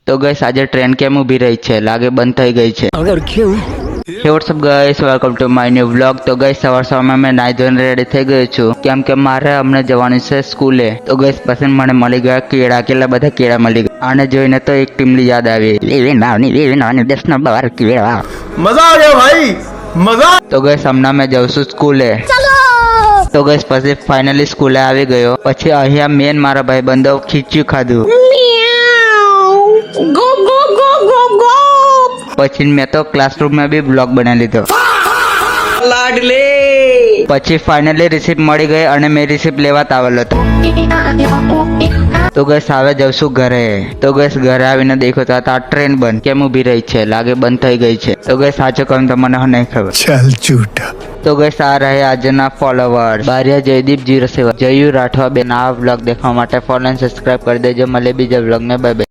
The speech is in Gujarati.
તો ગઈસ આજે ટ્રેન કેમ ઊભી રહી છે? લાગે બંધ થઈ ગઈ છે. Hey, what's up guys, welcome to my new vlog. તો ગઈસ સવારમાં મેં નાઈ ધોઈને રેડી થઈ ગયો છું કેમ કે મારે હમણાં જવાનું છે સ્કૂલે. તો ગઈસ પછી મને મળી ગયા કેળા, કેટલા બધા કેળા મળી ગયા. આને જોઈને તો એક ટીમલી યાદ આવી. मजा आ गया भाई, मजा। તો ગઈસ હમણાં મેં જાઉં છું સ્કૂલે. તો ગઈસ પછી ફાઇનલી સ્કૂલે આવી ગયો. પછી અહીંયા મેન મારા ભાઈ બંધો ખીચ્યું ખાધું. પછી મેં તો ક્લાસરૂમમાં બી બ્લોગ બનાવી લીધો. लाडले પછી ફાઇનલી રિસીપ્ટ મળી ગઈ અને મેં રિસીપ્ટ લેવા જ આવેલો હતો. તો ગઈસ હવે જાઉં છું ઘરે. તો ગઈસ ઘરે આવીને દેખો તો આ ટ્રેન બંધ કેમ ઊભી રહી છે? લાગે બંધ થઈ ગઈ છે. તો ગઈસ સાચું કહું તો મને નહીં ખબર. चल झूठा। તો ગઈસ આ રહે આજના ફોલોવર્સ. બારિયા જયદીપ 07, જયુ રાઠવા બેન. આ વ્લોગ દેખવા માટે ફોલો અને સબસ્ક્રાઇબ કરી દેજો. મળે બીજા વ્લોગ ને. Bye bye.